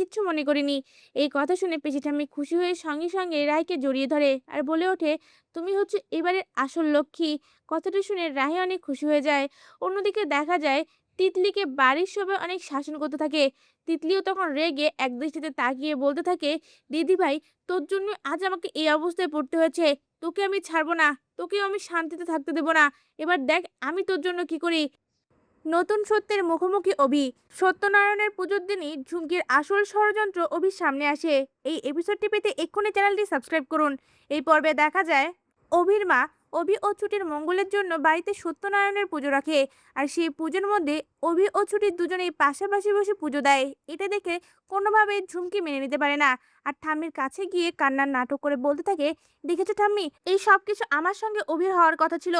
কিচ্ছু মনে করিনি। এই কথা শুনে পিসি ঠাম্মি খুশি হয়ে সঙ্গে সঙ্গে রাহিকে জড়িয়ে ধরে আর বলে ওঠে, তুমি হচ্ছে এবারের আসল লক্ষ্মী। কথাটা শুনে রাহি অনেক খুশি হয়ে যায়। অন্যদিকে দেখা যায় তিতলিকে বাড়ির সবাই অনেক শাসন করতে থাকে। তিতলিও তখন রেগে একদৃষ্টিতে তাকিয়ে বলতে থাকে, দিদি ভাই, তোর জন্য আজ আমাকে এই অবস্থায় পড়তে হয়েছে। তোকে আমি ছাড়বো না, তোকেও আমি শান্তিতে থাকতে দেবো না। এবার দেখ আমি তোর জন্য কি করি। নতুন সত্যের মুখোমুখি অভি। সত্যনারায়ণের পুজোর দিনই ঝুমকির আসল ষড়যন্ত্র অভির সামনে আসে। এই এপিসোডটি পেতে এক্ষুনি চ্যানেলটি সাবস্ক্রাইব করুন। এই পর্বে দেখা যায় অভির মা অভি ও ছুটির মঙ্গলের জন্য বাড়িতে সত্যনারায়ণের পুজো রাখে। আর সেই পুজোর মধ্যে অভি ও ছুটির দুজনেই পাশাপাশি বসে পুজো দেয়। এটা দেখে কোনোভাবেই ঝুমকি মেনে নিতে পারে না। আর ঠাম্মির কাছে গিয়ে কান্নার নাটক করে বলতে থাকে, দেখেছো ঠাম্মি, এই সব কিছু আমার সঙ্গে অভির হওয়ার কথা ছিল,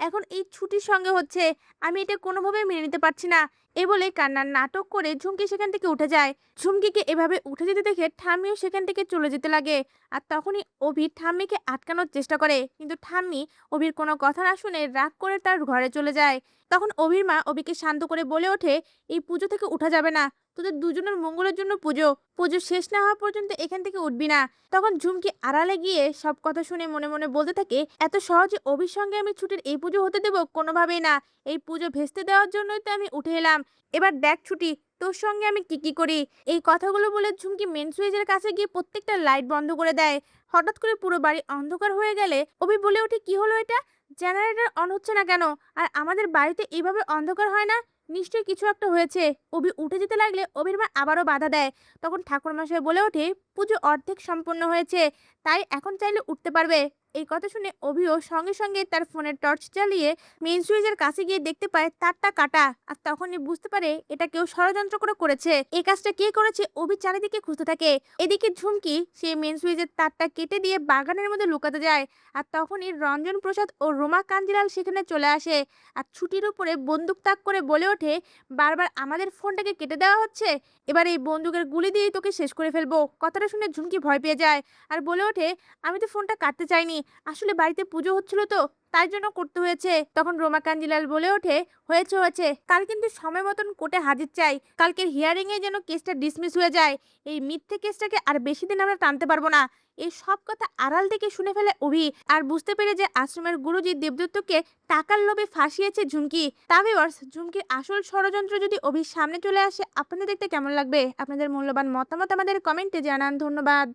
এখন এই ছুটির সঙ্গে হচ্ছে। আমি এটা কোনোভাবেই মেনে নিতে পারছি না। এ বলে কান্নার নাটক করে ঝুমকি সেখান থেকে উঠে যায়। ঝুমকিকে এভাবে উঠে যেতে দেখে ঠাম্মিও সেখান থেকে চলে যেতে লাগে। আর তখনই অভি ঠাম্মিকে আটকানোর চেষ্টা করে, কিন্তু ঠাম্মি অভির কোনো কথা না শুনে রাগ করে তার ঘরে চলে যায়। তখন অভির মা অভিকে শান্ত করে বলে ওঠে, এই পুজো থেকে উঠা যাবে না, তোদের দুজনের মঙ্গলের জন্য পুজো, পুজো শেষ না হওয়া পর্যন্ত এখান থেকে উঠবি না। তখন ঝুমকি আড়ালে গিয়ে সব কথা শুনে মনে মনে বলতে থাকে, এত সহজে অভির সঙ্গে আমি ছুটির এই পুজো হতে দেবো কোনোভাবেই না। এই পুজো ভেস্তে দেওয়ার জন্যই তো আমি উঠে এলাম। এবার দেখ ছুটি, তোর সঙ্গে আমি কি করি। এই কথাগুলো বলে ঝুমকি মেন সুইচের কাছে গিয়ে প্রত্যেকটা লাইট বন্ধ করে দেয়। হঠাৎ করে পুরো বাড়ি অন্ধকার হয়ে গেলে অভি বলে ওঠে, কি হলো এটা, জেনারেটর অন হচ্ছে না কেন? আর আমাদের বাড়িতে এইভাবে অন্ধকার হয় না, নিশ্চয়ই কিছু একটা হয়েছে। অভি উঠে যেতে লাগলে অভির মা আবারও বাধা দেয়। তখন ঠাকুরমশাই বলে ওঠে, পুজো অর্ধেক সম্পন্ন হয়েছে, তাই এখন চাইলে উঠতে পারবে। এই কথা শুনে অভিও সঙ্গে সঙ্গে তার ফোনের টর্চ চালিয়ে মেইন সুইচের কাছে গিয়ে দেখতে পায় তারটা কাটা। আর তখনই বুঝতে পারে এটা কেউ ষড়যন্ত্র করে করেছে। এই কাজটা কে করেছে অভি চারিদিকে খুঁজতে থাকে। এদিকে ঝুমকি সেই মেইন সুইচের তারটা কেটে দিয়ে বাগানের মধ্যে লুকাতে যায়। আর তখনই রঞ্জন প্রসাদ ও রোমা কাঞ্জিলাল সেখানে চলে আসে। আর ছুটির উপরে বন্দুক তাক করে বলে ওঠে, বারবার আমাদের ফোনটাকে কেটে দেওয়া হচ্ছে, এবার এই বন্দুকের গুলি দিয়েই তোকে শেষ করে ফেলবো। কথাটা শুনে ঝুমকি ভয় পেয়ে যায় আর বলে ওঠে, আমি তো ফোনটা কাটতে চাইনি, আসলে বাড়িতে পুজো হচ্ছিল তো তাই জন্য করতে হয়েছে। তখন রোমা কাঞ্জিলাল বলে ওঠে, হয়েছে, কাল কিন্তু সময় মতন কোর্টে হাজির চাই, কালকের হিয়ারিং এ যেন কেসটা ডিসমিস হয়ে যায়। এই মিথ্যে কেসটাকে আর বেশি দিন আমরা টানতে পারবো না। এই সব কথা আড়াল থেকে শুনে ফেলে অভি। আর বুঝতে পেরে যে আশ্রমের গুরুজি দেবদত্তকে টাকার লোভে ফাঁসিয়েছে ঝুমকি। তা ভিউয়ার্স, ঝুমকির আসল ষড়যন্ত্র যদি অভির সামনে চলে আসে, আপনাদের দেখতে কেমন লাগবে? আপনাদের মূল্যবান মতামত আমাদের কমেন্টে জানান। ধন্যবাদ।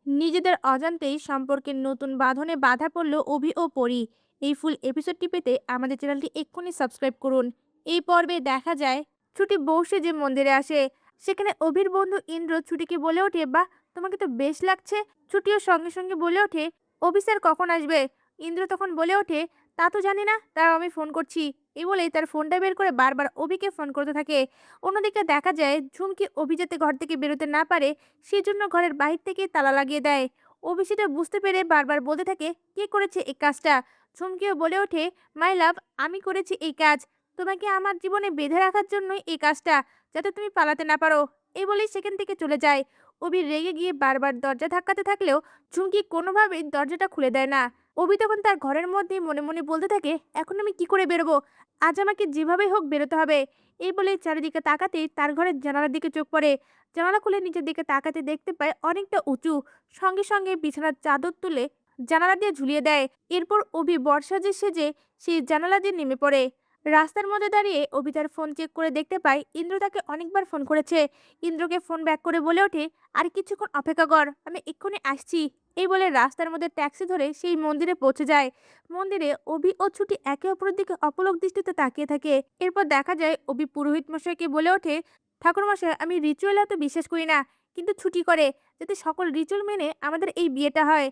নিজেদের অজান্তেই সম্পর্কের নতুন বাঁধনে বাধা পড়ল অভি ও পরি। এই ফুল এপিসোডটি পেতে আমাদের চ্যানেলটি এক্ষুনি সাবস্ক্রাইব করুন। এই পর্বে দেখা যায় ছুটি বসে যে মন্দিরে আসে, সেখানে অভির বন্ধু ইন্দ্র ছুটিকে বলে ওঠে, বাহ, তোমাকে তো বেশ লাগছে। ছুটিও সঙ্গে সঙ্গে বলে ওঠে, অভি স্যার কখন আসবে? ইন্দ্র তখন বলে ওঠে, তা তো জানি না, তাও আমি ফোন করছি। এই বলেই তার ফোনটা বের করে বারবার অভিকে ফোন করতে থাকে। অন্যদিকে দেখা যায় ঝুমকি অভি যাতে ঘর থেকে বেরোতে না পারে সেজন্য ঘরের বাহির থেকে তালা লাগিয়ে দেয়। অভি সেটা বুঝতে পেরে বারবার বলতে থাকে, কে করেছে এই কাজটা? ঝুমকিও বলে ওঠে, মাই লাভ, আমি করেছি এই কাজ। তোমাকে আমার জীবনে বেঁধে রাখার জন্যই এই কাজটা, যাতে তুমি পালাতে না পারো। এই বলেই সেখান থেকে চলে যায়। অভি রেগে গিয়ে বারবার দরজা ধাক্কাতে থাকলেও ঝুমকি কোনোভাবেই দরজাটা খুলে দেয় না। অভি তখন তার ঘরের মধ্যে মনে মনে বলতে থাকে, এখন আমি কি করে বেরোবো? আজ আমাকে যেভাবেই হোক বেরোতে হবে। এই বলে চারিদিকে তাকাতেই তার ঘরের জানালার দিকে চোখ পড়ে। জানালা খুলে নিচের দিকে তাকাতে দেখতে পায় অনেকটা উঁচু। সঙ্গে সঙ্গে বিছানার চাদর তুলে জানালা দিয়ে ঝুলিয়ে দেয়। এরপর অভি বর্ষা যে সেজে সেই জানালা দিয়ে নেমে পড়ে। রাস্তার মধ্যে দাঁড়িয়ে অভি তার ফোন চেক করে দেখতে পায় ইন্দ্র তাকে অনেকবার ফোন করেছে। ইন্দ্রকে ফোন ব্যাক করে বলে ওঠে, আর কিছুক্ষণ অপেক্ষা কর, আমি এক্ষুনি আসছি। এই বলে রাস্তার মধ্যে ট্যাক্সি ধরে সেই মন্দিরে পৌঁছে যায়। মন্দিরে অভি ও ছুটি একে অপরের দিকে অপলক দৃষ্টিতে তাকিয়ে থাকে। এরপর দেখা যায় অভি পুরোহিত মশাইকে বলে ওঠে, ঠাকুরমশাই, আমি রিচুয়ালে এত বিশ্বাস করি না, কিন্তু ছুটি করে, যাতে সকল রিচুয়াল মেনে আমাদের এই বিয়েটা হয়।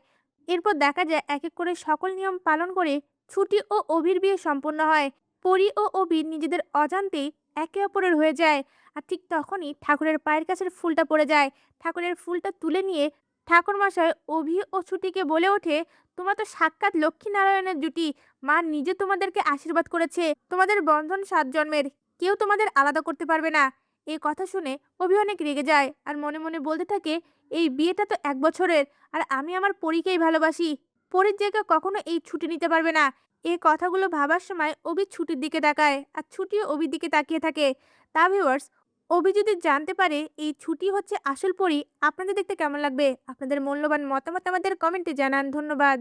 এরপর দেখা যায় এক এক করে সকল নিয়ম পালন করে ছুটি ও অভির বিয়ে সম্পন্ন হয়। পরি ও অভি নিজেদের অজান্তেই একে অপরের হয়ে যায়। আর ঠিক তখনই ঠাকুরের পায়ের কাছের ফুলটা পড়ে যায়। ঠাকুরের ফুলটা তুলে নিয়ে ঠাকুরমশাই অভি ও ছুটিকে বলে ওঠে, তোমরা তো সাক্ষাৎ লক্ষ্মী নারায়ণের জুটি, মা নিজে তোমাদেরকে আশীর্বাদ করেছে, তোমাদের বন্ধন 7 জন্মের, কেউ তোমাদের আলাদা করতে পারবে না। এই কথা শুনে অভি অনেক রেগে যায় আর মনে মনে বলতে থাকে, এই বিয়েটা তো 1 বছরের, আর আমি আমার পরীকেই ভালোবাসি, পরীর জায়গা কখনো এই ছুটি নিতে পারবে না। এই কথাগুলো ভাবার সময় অভি ছুটির দিকে তাকায় আর ছুটিও অভির দিকে তাকিয়ে থাকে। তা ভিউয়ার্স, অভি যদি জানতে পারে এই ছুটি হচ্ছে আসল পরী, আপনাদের দেখতে কেমন লাগবে? আপনাদের মূল্যবান মতামত আমাদের কমেন্টে জানান। ধন্যবাদ।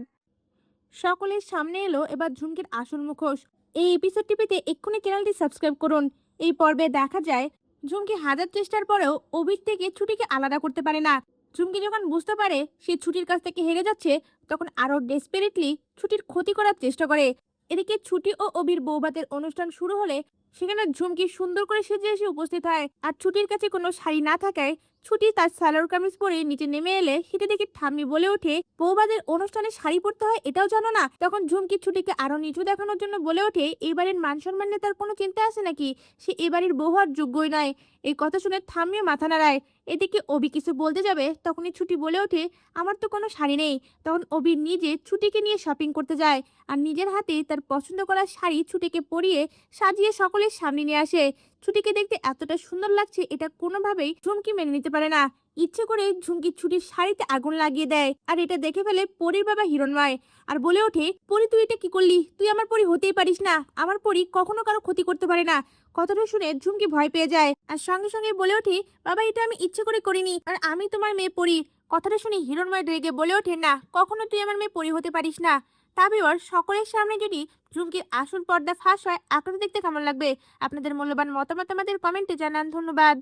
সকলের সামনে এলো এবার ঝুমকির আসল মুখোশ। এই এপিসোডটি পেতে এক্ষুনি চ্যানেলটি সাবস্ক্রাইব করুন। এই পর্বে দেখা যায় ঝুমকি হাজার চেষ্টার পরেও অভির থেকে ছুটিকে আলাদা করতে পারে না। ঝুমকি যখন বুঝতে পারে সে ছুটির কাছ থেকে হেরে যাচ্ছে, তখন আরো ডেসপারেটলি ছুটির ক্ষতি করার চেষ্টা করে। এদিকে ছুটি ও অভির বৌভাতের অনুষ্ঠান শুরু হলে সেখানে ঝুমকি সুন্দর করে সেজে এসে উপস্থিত হয়। আর ছুটির কাছে কোনো শাড়ি না থাকায় ছুটি তার সালোয়ার কামিজ পরে নিচে নেমে এলে সেটা দেখে ঠাম্মি বলে ওঠে, বৌভাতের অনুষ্ঠানে শাড়ি পরতে হয় এটাও জানো না? তখন ঝুমকি ছুটিকে আরো নিচু দেখানোর জন্য বলে ওঠে, এবারের মান সম্মান নিয়ে তার কোনো চিন্তা আছে নাকি? সে এবারের বউ হওয়ার যোগ্যই নয়। এই কথা শুনে থামিয়ে মাথা নাড়ায়। এদিকে অভি কিছু বলতে যাবে, তখনই ছুটি বলে ওঠে, আমার তো কোনো শাড়ি নেই। তখন অভি নিজে ছুটিকে নিয়ে শপিং করতে যায় আর নিজের হাতে তার পছন্দ করা শাড়ি ছুটিকে পরিয়ে সাজিয়ে সকলের সামনে নিয়ে আসে। ছুটিকে দেখতে এতটা সুন্দর লাগছে এটা কোনোভাবেই ঝুমকি মেনে নিতে পারে না। ইচ্ছে করে ঝুমকি ছুটির শাড়িতে আগুন লাগিয়ে দেয় আর এটা দেখে ফেলে পরীর বাবা হিরণময় আর বলে ওঠে, পরী তুই এটা কি করলি? তুই আমার পরী হতেই পারিস না। আমার পরী কখনো কারো ক্ষতি করতে পারে না। কথাটা শুনে ঝুমকি ভয় পেয়ে যায় আর সঙ্গে সঙ্গে বলে ওঠে, বাবা এটা আমি ইচ্ছে করে করিনি, আর আমি তোমার মেয়ে পরী। কথাটা শুনে হিরণময় রেগে বলে ওঠে, না কখনো তুই আমার মেয়ে পরী হতে পারিস না। তারপর সকলের সামনে যদি ঝুমকির আসল পর্দা ফাঁস হয়, আপনাদের দেখতে কেমন লাগবে? আপনাদের মূল্যবান মতামত আমাদের কমেন্টে জানান। ধন্যবাদ।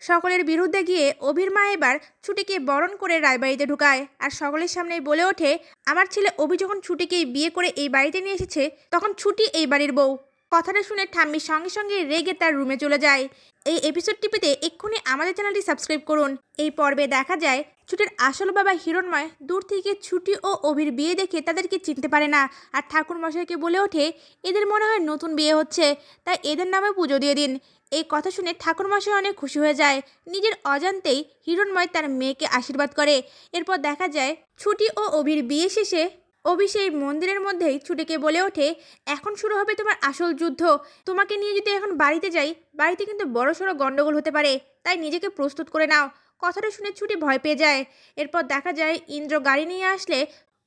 সকলের বিরুদ্ধে গিয়ে অভির মা এবার ছুটিকে বরণ করে রায়বাড়িতে ঢুকায় আর সকলের সামনে বলে ওঠে, আমার ছেলে অভি যখন ছুটিকে বিয়ে করে এই বাড়িতে নিয়ে এসেছে তখন ছুটি এই বাড়ির বউ। কথাটা শুনে ঠাম্মি সঙ্গে সঙ্গে রেগে তার রুমে চলে যায়। এই এপিসোডটি পেতে এক্ষুনি আমাদের চ্যানেলটি সাবস্ক্রাইব করুন। এই পর্বে দেখা যায় ছুটির আসল বাবা হিরণময় দূর থেকে ছুটি ও অভির বিয়ে দেখে তাদেরকে চিনতে পারে না আর ঠাকুর মশাইকে বলে ওঠে, এদের মনে হয় নতুন বিয়ে হচ্ছে, তাই এদের নামে পুজো দিয়ে দিন। এই কথা শুনে ঠাকুরমশাই অনেক খুশি হয়ে যায়। নিজের অজান্তেই হিরণময় তার মেয়েকে আশীর্বাদ করে। এরপর দেখা যায় ছুটি ও অভির বিয়ে শেষে অভি সেই মন্দিরের মধ্যেই ছুটিকে বলে ওঠে, এখন শুরু হবে তোমার আসল যুদ্ধ। তোমাকে নিয়ে যদি এখন বাড়িতে যাই, বাড়িতে কিন্তু বড়সড় গন্ডগোল হতে পারে, তাই নিজেকে প্রস্তুত করে নাও। কথাটা শুনে ছুটি ভয় পেয়ে যায়। এরপর দেখা যায় ইন্দ্র গাড়ি নিয়ে আসলে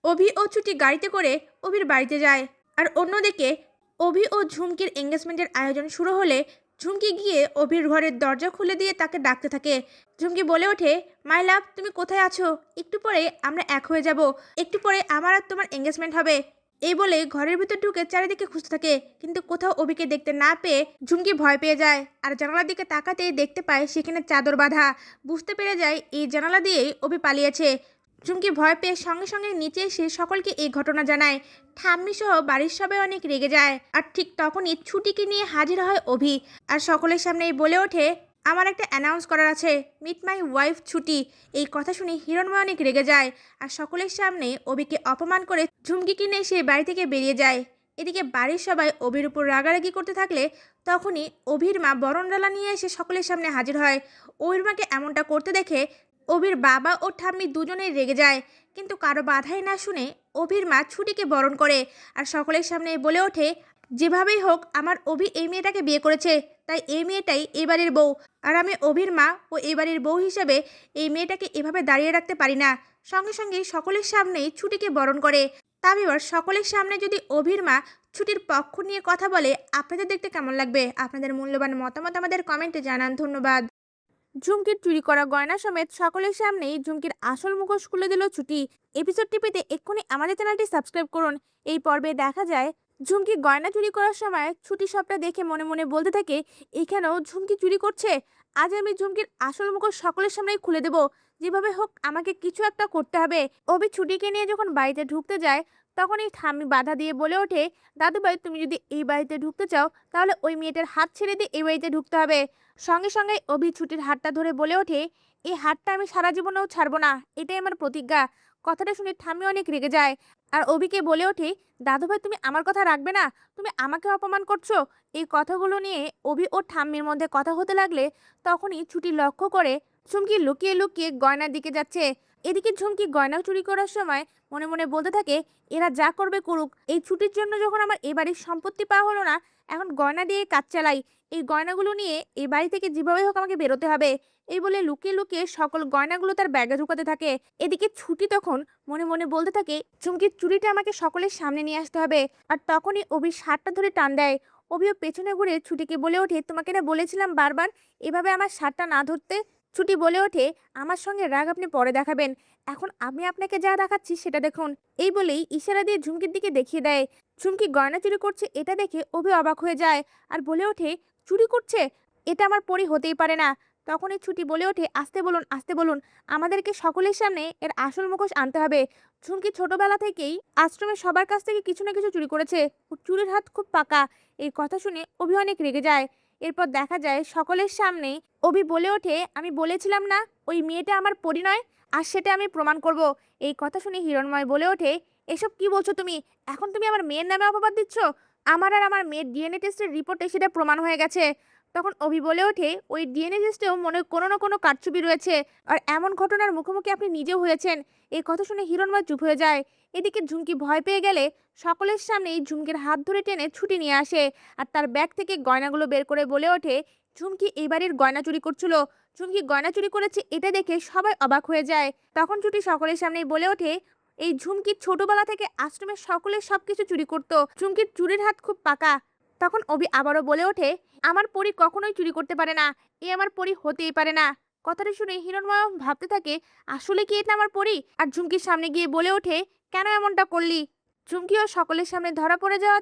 অভি ও ছুটি গাড়িতে করে অভির বাড়িতে যায়। আর অন্যদিকে অভি ও ঝুমকির এঙ্গেজমেন্টের আয়োজন শুরু হলে ঝুমকি গিয়ে অভির ঘরের দরজা খুলে দিয়ে তাকে ডাকতে থাকে। ঝুমকি বলে ওঠে, মাই লাভ তুমি কোথায় আছো? একটু পরে আমরা এক হয়ে যাব, একটু পরে আমার আর তোমার এঙ্গেজমেন্ট হবে। এই বলে ঘরের ভিতর ঢুকে চারিদিকে খুঁজতে থাকে, কিন্তু কোথাও অভিকে দেখতে না পেয়ে ঝুমকি ভয় পেয়ে যায় আর জানালার দিকে তাকাতেই দেখতে পায় সেখানে চাদর বাঁধা। বুঝতে পেরে যায় এই জানালা দিয়েই অভি পালিয়েছে। ঝুমকি ভয় পেয়ে সঙ্গে সঙ্গে নিচে এসে সকলকে এই ঘটনা জানায়। ঠাম্মি সহ বাড়ির সবাই অনেক রেগে যায় আর ঠিক তখনই ছুটিকে নিয়ে হাজির হয় অভি আর সকলের সামনেই বলে ওঠে, আমার একটা অ্যানাউন্স করার আছে, মিট মাই ওয়াইফ ছুটি। এই কথা শুনে হিরণময় অনেক রেগে যায় আর সকলের সামনে অভিকে অপমান করে ঝুমকিকে নিয়ে সে বাড়ি থেকে বেরিয়ে যায়। এদিকে বাড়ির সবাই অভির উপর রাগারাগি করতে থাকলে তখনই অভির মা বরণডালা নিয়ে এসে সকলের সামনে হাজির হয়। অভির মাকে এমনটা করতে দেখে অভির বাবা ও ঠাম্মি দুজনেই রেগে যায়, কিন্তু কারো বাধাই না শুনে অভির মা ছুটিকে বরণ করে আর সকলের সামনে বলে ওঠে, যেভাবেই হোক আমার অভি এই মেয়েটাকে বিয়ে করেছে, তাই এই মেয়েটাই এবারের বউ। আর আমি অভির মা ও এবারের বউ হিসেবে এই মেয়েটাকে এভাবে দাঁড়িয়ে রাখতে পারি না। সঙ্গে সঙ্গে সকলের সামনেই ছুটিকে বরণ করে। তা এবার সকলের সামনে যদি অভির মা ছুটির পক্ষ নিয়ে কথা বলে, আপনাদের দেখতে কেমন লাগবে? আপনাদের মূল্যবান মতামত আমাদের কমেন্টে জানান। ধন্যবাদ। ঝুমকির চুরি করা গয়না সমেত সকলের সামনেই ঝুমকির আসল মুখোশ খুলে দিল ছুটি। এপিসোডটি পেতে এক্ষুনি আমাদের চ্যানেলটি সাবস্ক্রাইব করুন। এই পর্বে দেখা যায় ঝুমকি গয়না চুরি করার সময় ছুটি সবটা দেখে মনে মনে বলতে থাকে, এখানেও ঝুমকি চুরি করছে। আজ আমি ঝুমকির আসল মুখোশ সকলের সামনেই খুলে দেব। যেভাবে হোক আমাকে কিছু একটা করতে হবে। অভি ছুটিকে নিয়ে যখন বাড়িতে ঢুকতে যায় তখনই ঠাম্মি বাধা দিয়ে বলে ওঠে, দাদুভাই তুমি যদি এই বাড়িতে ঢুকতে চাও তাহলে ওই মেয়েটার হাত ছেড়ে দিয়ে এই বাড়িতে ঢুকতে হবে। সঙ্গে সঙ্গে অভি ছুটির হাতটা ধরে বলে ওঠে, এই হাতটা আমি সারা জীবনেও ছাড়বো না, এটাই আমার প্রতিজ্ঞা। কথাটা শুনে ঠাম্মি অনেক রেগে যায় আর অভিকে বলে ওঠে, দাদুভাই তুমি আমার কথা রাখবে না? তুমি আমাকে অপমান করছো। এই কথাগুলো নিয়ে অভি ও ঠাম্মির মধ্যে কথা হতে লাগলে তখনই ছুটি লক্ষ্য করে ঝুমকি লুকিয়ে লুকিয়ে গয়নার দিকে যাচ্ছে। এদিকে ঝুমকি গয়না চুরি করার সময় মনে মনে বলতে থাকে, এরা যা করবে করুক, এই ছুটির জন্য যখন আমার এ বাড়ির সম্পত্তি পাওয়া হলো না, এখন গয়না দিয়ে কাজ চালাই। এই গয়নাগুলো নিয়ে এই বাড়ি থেকে যেভাবে হোক আমাকে বেরোতে হবে। এই বলে লুকিয়ে লুকিয়ে সকল গয়নাগুলো তার ব্যাগে ঢুকাতে থাকে। এদিকে ছুটি তখন মনে মনে বলতে থাকে, ঝুমকির চুরিটা আমাকে সকলের সামনে নিয়ে আসতে হবে। আর তখনই অভি শার্টটা ধরে টান দেয়। অভিও পেছনে ঘুরে ছুটিকে বলে ওঠে, তোমাকে না বলেছিলাম বারবার এভাবে আমার শার্টটা না ধরতে। ছুটি বলে ওঠে, আমার সঙ্গে রাগ আপনি পরে দেখাবেন, এখন আমি আপনাকে যা দেখাচ্ছি সেটা দেখুন। এই বলেই ইশারা দিয়ে ঝুমকির দিকে দেখিয়ে দেয়। ঝুমকি গয়না চুরি করছে এটা দেখে অভি অবাক হয়ে যায় আর বলে ওঠে, চুরি করছে? এটা আমার পরি হতেই পারে না। তখনই ছুটি বলে ওঠে, আস্তে বলুন আস্তে বলুন, আমাদেরকে সকলের সামনে এর আসল মুখোশ আনতে হবে। ঝুমকি ছোটবেলা থেকেই আশ্রমের সবার কাছ থেকে কিছু না কিছু চুরি করেছে, ওর চুরির হাত খুব পাকা। এই কথা শুনে অভি অনেক রেগে যায়। এরপর দেখা যায় সকলের সামনেই অভি বলে ওঠে, আমি বলেছিলাম না ওই মেয়েটা আমার পরি নয়, আর সেটা আমি প্রমাণ করব। এই কথা শুনে হিরণময় বলে ওঠে, এসব কি বলছো তুমি? এখন তুমি আমার মেয়ের নামে অপবাদ দিচ্ছ? আমার আর আমার মেয়ের ডিএনএ টেস্টের রিপোর্টে সেটা প্রমাণ হয়ে গেছে। তখন অভি বলে ওঠে, ওই ডিএনএ টেস্টেও মনে হয় কোনো না কোনো কারচুপি রয়েছে, আর এমন ঘটনার মুখোমুখি আপনি নিজেও হয়েছেন। এই কথা শুনে হিরণময় চুপ হয়ে যায়। এদিকে ঝুমকি ভয় পেয়ে গেলে সকলের সামনেই ঝুমকির হাত ধরে টেনে ছুটি নিয়ে আসে আর তার ব্যাগ থেকে গয়নাগুলো বের করে বলে ওঠে, ঝুমকি এই বাড়ির গয়না চুরি করছিল। ঝুমকি গয়না চুরি করেছে এটা দেখে সবাই অবাক হয়ে যায়। তখন ছুটি সকলের সামনেই বলে ওঠে, এই ঝুমকি ছোটবেলা থেকে আশ্রমের সকলের সবকিছু চুরি করত, ঝুমকির চুরির হাত খুব পাকা। তখন অভি আবারও বলে ওঠে, আমার পরি কখনোই চুরি করতে পারে না, এ আমার পরি হতেই পারে না। কথাটা শুনে হিরণময় ভাবতে থাকে, আসলে কি এটা আমার পরি? আর ঝুমকির সামনে গিয়ে বলে ওঠে, কেন এমনটা করলি? ঝুমকিও সকলের সামনে ধরা পড়ে যাওয়া